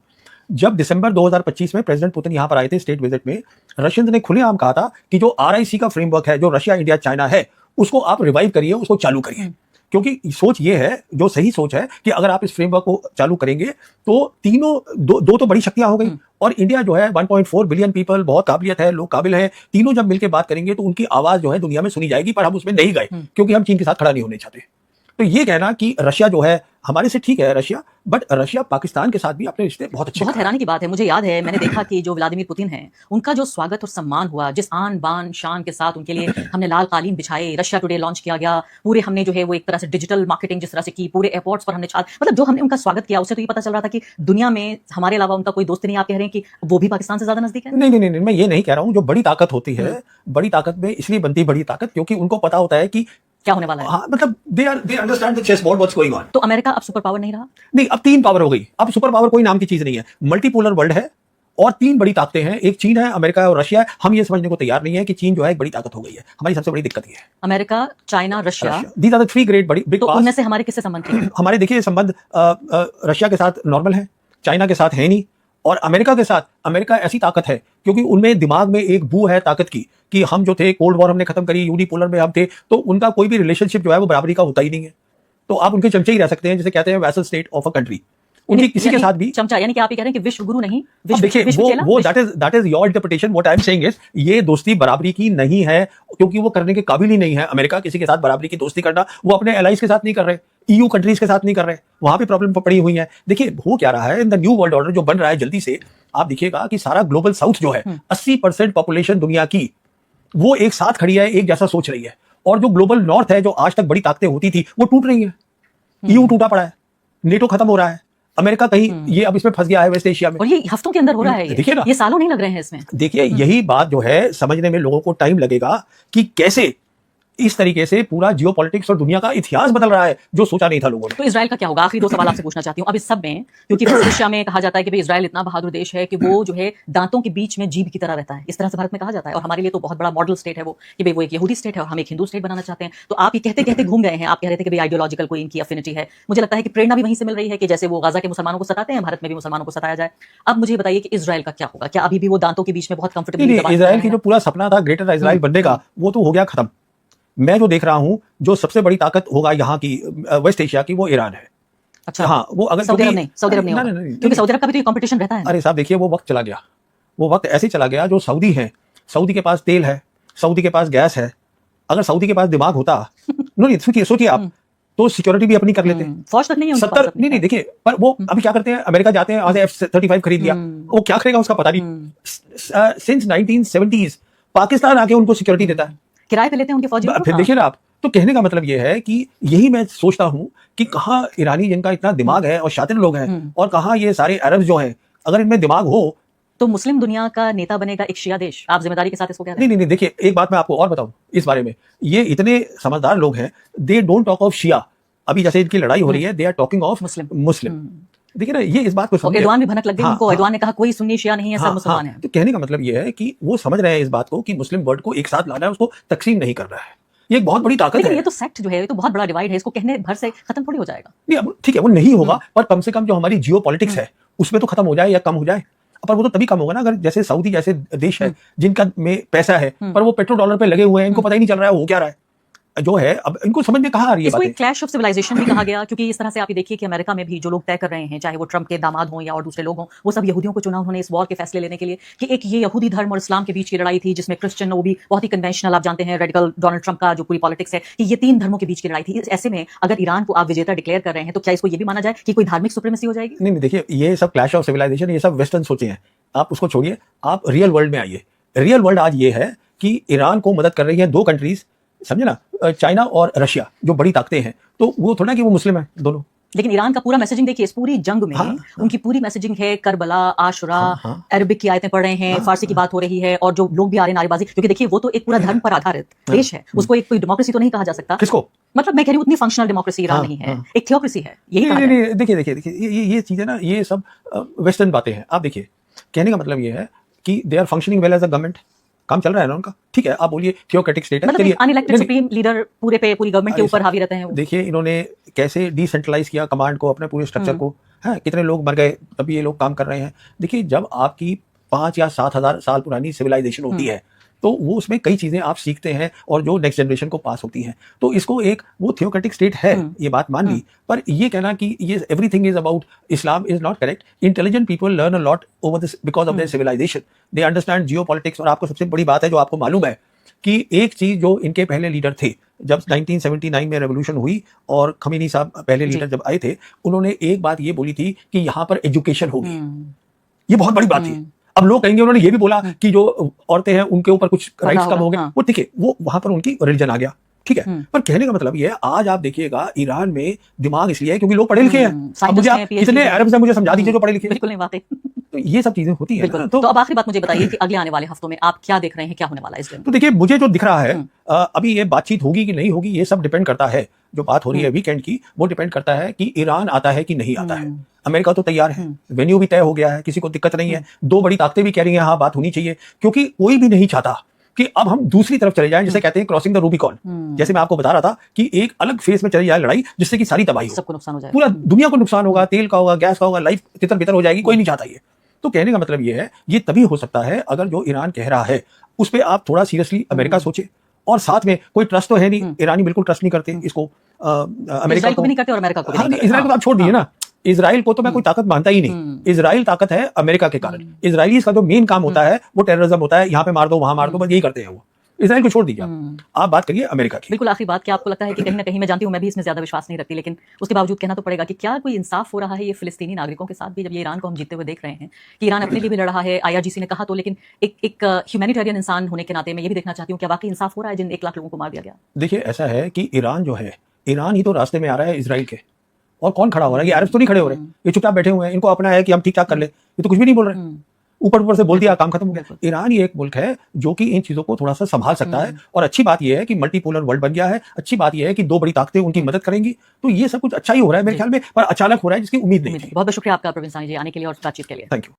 जब दिसंबर 2025 में प्रेसिडेंट पुतिन यहां पर आए थे स्टेट विजिट में, रशियंस ने खुलेआम कहा था कि जो RIC का फ्रेमवर्क है, जो रशिया, इंडिया, चाइना है, उसको आप रिवाइव करिए, उसको चालू करिए। क्योंकि सोच ये है, जो सही सोच है, कि अगर आप इस फ्रेमवर्क को चालू करेंगे तो तीनों दो तो बड़ी शक्तियां हो गई, और इंडिया जो है 1.4 बिलियन पीपल, बहुत काबिलियत है, लोग काबिल हैं, तीनों जब मिलकर बात करेंगे तो उनकी आवाज जो है दुनिया में सुनी जाएगी। पर हम उसमें नहीं गए क्योंकि हम चीन के साथ खड़ा नहीं होने चाहते। तो ये कहना कि रशिया जो है हमारे से ठीक है रशिया, बट रशिया पाकिस्तान के साथ भी अपने रिश्ते बहुत अच्छे। बहुत हैरानी की बात है, मुझे याद है, मैंने देखा कि जो व्लादिमीर पुतिन हैं, उनका जो स्वागत और सम्मान हुआ, जिस आन बान शान के साथ उनके लिए हमने लाल कालीन बिछाए, रशिया टुडे लॉन्च किया गया, पूरे हमने जो है वो एक तरह से डिजिटल मार्केटिंग जिस तरह से की, पूरे एयरपोर्ट्स पर हमने मतलब जो हमने उनका स्वागत किया, उससे तो ये पता चल रहा था कि दुनिया में हमारे अलावा उनका कोई दोस्त नहीं। आप कह रहे हैं कि वो भी पाकिस्तान से ज्यादा नजदीक है? नहीं नहीं नहीं, मैं ये नहीं कह रहा हूं। जो बड़ी ताकत होती है, बड़ी ताकत में इसलिए बनती बड़ी ताकत क्योंकि उनको पता होता है कि क्या होने वाला है। हाँ, मतलब they understand the chess board what's going on. तो अमेरिका अब सुपर पावर नहीं रहा? नहीं, अब 3 पावर हो गई। अब सुपर पावर कोई नाम की चीज नहीं है, मल्टीपोलर वर्ल्ड है, और 3 बड़ी ताकतें हैं, एक चीन है, अमेरिका है और रशिया है। हम ये समझने को तैयार नहीं है कि चीन जो है एक बड़ी ताकत हो गई है। हमारी सबसे बड़ी दिक्कत ये है, America, China, Russia, these are the 3 great बड़ी बिग तो पावर्स। उनमें से हमारे किससे संबंध थे? हमारे देखिए संबंध रशिया के साथ नॉर्मल है, चाइना के साथ है नहीं, और अमेरिका के साथ, अमेरिका ऐसी ताकत है क्योंकि उनमें दिमाग में एक बू है ताकत की, कि हम जो थे कोल्ड वॉर हमने खत्म करी, यूनिपोलर में हम थे, तो उनका कोई भी रिलेशनशिप जो है वो बराबरी का होता ही नहीं है। तो आप उनके चमचे ही रह सकते हैं, जिसे कहते हैं vessel state of a country. उनकी किसी के साथ भी चमचा, यानी कि आप ये कह रहे हैं कि विश्व गुरु नहीं, देखिए वो that is your interpretation. What I am saying is, ये दोस्ती बराबरी की नहीं है, क्योंकि वो करने के काबिल ही नहीं है। अमेरिका किसी के साथ बराबरी की दोस्ती करना, वो अपने एलाइज के साथ नहीं कर रहे, EU कंट्रीज के साथ नहीं कर रहे, वहां पे प्रॉब्लम पड़ी हुई है। देखिए हो क्या रहा है in the new world order जो बन रहा है जल्दी से, आप देखिएगा कि सारा ग्लोबल साउथ जो है 80% पॉपुलेशन दुनिया की, वो एक साथ खड़ी है, एक जैसा सोच रही है, और जो ग्लोबल नॉर्थ है, जो आज तक बड़ी ताकतें होती थी, वो टूट रही है। EU टूटा पड़ा है, नेटो खत्म हो रहा है, अमेरिका कहीं ये अब इसमें फंस गया है वेस्ट एशिया में, और ये हफ्तों के अंदर हो रहा है। देखिए ना, ये सालों नहीं लग रहे हैं इसमें। देखिए यही बात जो है समझने में लोगों को टाइम लगेगा कि कैसे इस तरीके से पूरा जियोपॉलिटिक्स और दुनिया का इतिहास बदल रहा है, जो सोचा नहीं था लोगों ने। तो इजराइल का क्या होगा? आखिरी 2 सवाल आपसे पूछना चाहती हूँ अब इस सब में, क्योंकि रशिया में कहा जाता है कि भाई इजराइल इतना बहादुर देश है कि वो जो है दांतों के बीच में जीभ की तरह रहता है, इस तरह से भारत में कहा जाता है, और हमारे लिए तो बहुत बड़ा मॉडल स्टेट है वो, कि भाई वो एक यहूदी स्टेट है और हम एक हिंदू स्टेट बनाना चाहते हैं। तो आप ये कहते कहते घूम गए हैं, आप कह रहे थे कि भाई आइडियोलॉजिकल कोई इनकी अफिनिटी है। मुझे लगता है कि प्रेरणा भी वहीं से मिल रही है कि जैसे वो गाजा के मुसलमानों को सताते हैं, भारत में भी मुसलमानों को सताया जाए। अब मुझे बताइए कि इजराइल का क्या होगा? क्या अभी भी वो दांतों के बीच में बहुत कंफर्टेबली? इजराइल की जो पूरा सपना था ग्रेटर इजराइल बनने का, वो तो हो गया खत्म। मैं जो देख रहा हूं, जो सबसे बड़ी ताकत होगा यहाँ की वेस्ट एशिया की, वो ईरान है। अच्छा, हाँ, वो अगर सऊदी अरब नहीं क्योंकि सऊदी अरब का भी तो कंपटीशन रहता है। अरे साहब देखिए, वो वक्त चला गया, वो वक्त ऐसे चला गया। जो सऊदी है, सऊदी के पास तेल है, सऊदी के पास गैस है, अगर सऊदी के पास दिमाग होता नहीं, सोचिए आप, तो सिक्योरिटी भी अपनी कर लेते हैं। फौज तक नहीं है 70 नहीं देखिए, पर वो अभी क्या करते हैं, अमेरिका जाते हैं, आज F-35 खरीद लिया, वो क्या करेगा उसका पता नहीं। सिंस 1970s पाकिस्तान आके उनको सिक्योरिटी देता है, किराए पे लेते हैं उनके फौजी। फिर देखिए ना आप, तो कहने का मतलब ये है कि यही मैं सोचता हूं कि कहाँ ईरानी जिनका इतना दिमाग है और शातिर लोग हैं, और कहाँ ये सारे अरब जो हैं, अगर इनमें दिमाग हो तो मुस्लिम दुनिया का नेता बनेगा एक शिया देश। आप जिम्मेदारी के साथ इसको कह रहे हैं? नहीं, देखिए एक बात मैं आपको और बताऊं इस बारे में, ये इतने समझदार लोग हैं, they don't talk of Shia. अभी जैसे इनकी लड़ाई हो रही है, they are talking of Muslim. देखिए ना, ये इस बात को समझे। एर्दोआन भी भनक लग गई उनको। एर्दोआन ने कहा कोई सुन्नी शिया नहीं है, सब मुसलमान हैं। तो कहने का मतलब ये है कि वो समझ रहे हैं इस बात को कि मुस्लिम वर्ल्ड को एक साथ लाना है, उसको तकसीम नहीं करना है। ये एक बहुत बड़ी ताकत लेकिन है। ये तो सेक्ट जो है, ये तो बहुत बड़ा डिवाइड है, इसको कहने भर से खत्म थोड़ी हो जाएगा। नहीं, अब ठीक है वो नहीं होगा, पर कम से कम जो हमारी जियो पॉलिटिक्स है उसमें तो खत्म हो जाए या कम हो जाए। पर वो तो तभी कम होगा ना अगर जैसे सऊदी जैसे देश है जिनका में पैसा है पर वो पेट्रो डॉलर पे लगे हुए हैं, इनको पता ही नहीं चल रहा है वो क्या रहा है जो है। अब इनको समझ में कहाँ आ रही है इसको बातें। एक क्लैश ऑफ सिविलाइजेशन भी कहा गया, क्योंकि इस तरह से आप ये देखिए कि अमेरिका में भी जो लोग तय कर रहे हैं, चाहे वो ट्रंप के दामाद हों या और दूसरे लोग हों, वो सब यहूदियों को चुना उन्होंने इस वॉर के फैसले लेने के लिए कि एक ये यहूदी धर्म और इस्लाम के बीच की लड़ाई थी, जिसमें क्रिश्चियन वो भी बहुत ही कन्वेंशनल, आप जानते हैं रेडिकल डोनाल्ड ट्रंप का जो पूरी पॉलिटिक्स है कि ये 3 धर्मों के बीच की लड़ाई थी। ऐसे में अगर ईरान को आप विजेता डिक्लेयर कर रहे हैं तो क्या इसको ये भी माना जाए कि कोई धार्मिक सुप्रीमेसी हो जाएगी? नहीं देखिए, ये सब क्लैश ऑफ सिविलाइजेशन ये सब वेस्टर्न सोचे हैं, आप उसको छोड़िए, आप रियल वर्ल्ड में आइए। रियल वर्ल्ड आज ये है कि ईरान को मदद कर रही है 2 कंट्रीज, समझे ना, चाइना और रशिया, जो बड़ी ताकतें हैं। तो वो थोड़ा कि वो मुस्लिम है दोनों। लेकिन ईरान का पूरा मैसेजिंग देखिए, इस पूरी जंग में उनकी पूरी मैसेजिंग है करबला, आशुरा, अरबिक की आयतें पढ़ रहे हैं, फारसी की बात हो रही है, और जो लोग भी आ रहे हैं नारेबाजी, क्योंकि देखिए वो तो एक पूरा धर्म पर आधारित देश है, उसको एक कोई डेमोक्रेसी तो नहीं कहा जा सकता। किसको? मतलब मैं कह रही हूँ उतनी फंक्शनल डेमोक्रेसी ईरान नहीं है, एक थियोक्रेसी है, यही कहा जाए। नहीं, देखिए ये चीजें ना, ये सब वेस्टर्न बातें हैं। आप देखिए, कहने का मतलब ये है कि they are functioning well as a government, काम चल रहा है ना उनका, ठीक है। आप बोलिए थियोक्रेटिक स्टेट है, मतलब अनइलेक्टेड सुप्रीम लीडर पूरे गवर्नमेंट के ऊपर हावी रहते हैं वो। देखिए इन्होंने कैसे डिसेंट्रलाइज किया कमांड को, अपने पूरे स्ट्रक्चर को, है कितने लोग मर गए तभी ये लोग काम कर रहे हैं। देखिए जब आपकी 5 या 7 हजार साल पुरानी सिविलाइजेशन होती है तो वो उसमें कई चीजें आप सीखते हैं और जो नेक्स्ट जनरेशन को पास होती हैं, तो इसको एक वो थियोक्रेटिक स्टेट है, ये बात मान ली। पर ये कहना कि ये everything is about Islam is not correct. Intelligent people learn a lot over this because of their civilisation, they understand geopolitics. और आपको सबसे बड़ी बात है जो आपको मालूम है कि एक चीज जो इनके पहले लीडर थे, जब 1979 में रेवोल्यूशन हुई और खमीनी साहब पहले लीडर जब आए थे, उन्होंने एक बात ये बोली थी कि यहाँ पर एजुकेशन होगी। ये बहुत बड़ी बात थी। अब लोग कहेंगे उन्होंने ये भी बोला कि जो औरतें हैं उनके ऊपर कुछ राइट्स कम हो गए, वो ठीक है, वो वहां पर उनकी रिलीजन आ गया, ठीक है। पर कहने का मतलब ये है, आज आप देखिएगा ईरान में दिमाग इसलिए है क्योंकि लोग पढ़े लिखे हैं। अब मुझे आप कितने अरब से मुझे समझा दीजिए जो पढ़े लिखे हैं। बिल्कुल नहीं बातें। तो ये सब चीजें होती है। तो अब आखिरी बात मुझे बताइए कि अगले आने वाले हफ्तों में आप क्या देख रहे हैं, क्या होने वाला है इस दिन? तो देखिए मुझे जो दिख रहा है अभी ये बातचीत होगी कि नहीं होगी, ये सब डिपेंड करता है। जो बात हो रही है वीकेंड की, वो डिपेंड करता है कि ईरान आता है कि नहीं आता है। अमेरिका तो तैयार है, वेन्यू भी तय हो गया है, किसी को दिक्कत नहीं है। 2 बड़ी ताकतें भी कह रही हैं हाँ बात होनी चाहिए, क्योंकि कोई भी नहीं चाहता कि अब हम दूसरी तरफ चले जाएं, जिसे कहते हैं क्रॉसिंग द रूबिकॉन। जैसे मैं आपको बता रहा था कि एक अलग फेज में चली जाए लड़ाई, जिससे कि सारी तबाही हो, सबको नुकसान हो जाए, पूरा दुनिया को नुकसान होगा, तेल का होगा, गैस का होगा, लाइफ तितर बितर हो जाएगी। कोई नहीं चाहता ये। तो कहने का मतलब ये है, ये तभी हो सकता है अगर जो ईरान कह रहा है उस पर आप थोड़ा सीरियसली अमेरिका सोचे। और साथ में कोई ट्रस्ट तो है नहीं, ईरानी बिल्कुल ट्रस्ट नहीं करते इसको, अमेरिका को भी नहीं करते और अमेरिका को भी नहीं करते। इजराइल को आप छोड़ दीजिए ना, इजराइल को तो मैं कोई ताकत मानता ही नहीं। इजराइल ताकत है अमेरिका के कारण। इजराइली का जो मेन काम होता है वो टेररिज्म होता है, यहाँ पे मार दो वहां मार दो, बस यही करते हैं वो। इजराइल को छोड़ दीजिए, आप बात करिए अमेरिका की। बिल्कुल आखिरी बात, क्या आपको लगता है कि कहीं ना कहीं, मैं जानती हूँ मैं भी इसमें ज्यादा विश्वास नहीं रखती, लेकिन उसके बावजूद कहना तो पड़ेगा कि क्या कोई इंसाफ हो रहा है ये फिलिस्तीनी नागरिकों के साथ भी, जब ये ईरान को हम जीतते हुए देख रहे हैं कि ईरान अपने लिए भी लड़ रहा है, IRGC ने कहा तो, लेकिन एक ह्यूमैनिटेरियन इंसान होने के नाते मैं ये भी देखना चाहती हूँ क्या वाकई इंसाफ हो रहा है जिन 1 लाख लोगों को मार दिया गया? देखिए ऐसा है कि ईरान जो है, ईरान ही तो रास्ते में आ रहा है इजराइल के, और कौन खड़ा हो रहा है? ये अरब तो नहीं खड़े हो रहे, ये चुपचाप बैठे हुए हैं। इनको अपना है कि हम ठीक ठाक कर ले, ये तो कुछ भी नहीं बोल रहे, ऊपर से बोल दिया काम खत्म हो गया। ईरान ही एक मुल्क है जो कि इन चीजों को थोड़ा सा संभाल सकता है। और अच्छी बात यह है कि मल्टीपोलर वर्ल्ड बन गया है। अच्छी बात यह है कि 2 बड़ी ताकतें उनकी मदद करेंगी। तो ये सब कुछ अच्छा ही हो रहा है मेरे ख्याल में, पर अचानक हो रहा है जिसकी उम्मीद नहीं थी। बहुत बहुत शुक्रिया आपका प्रवीण सानी जी आने के लिए और बातचीत के लिए। Thank you.